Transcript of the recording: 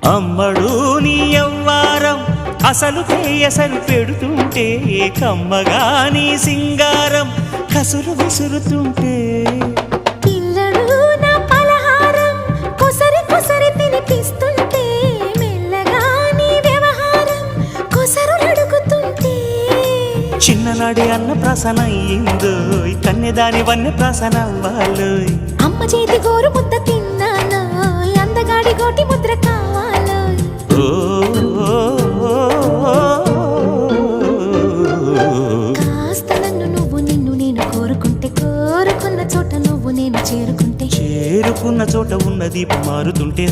అమ్మడు నీ యవ్వారం అసలు కేయసలు పెడుతుంటే కమ్మగా నీ సింగారం కసురు విసురుతుంటే పిల్లడు నా పలహారం కొసరి కొసరి తినిపిస్తుంటే మెల్లగా నీ వ్యవహారం కొసరు అడుగుతుంటే చిన్ననాడి అన్న ప్రాసన అయ్యిందో కన్నెదాని వన్నె ప్రాసన అవ్వాలోయ్ అమ్మ చేతి గోరు ముద్ద తిన్నాను అందగాడి గోటి ముద్ర కావాలో కాస్త నన్ను నువ్వు నిన్ను నేను కోరుకుంటే కోరుకున్న చోట నువ్వు నేను చేరుకుంటే చేరుకున్న చోట ఉన్న దీపం మారుతుంటే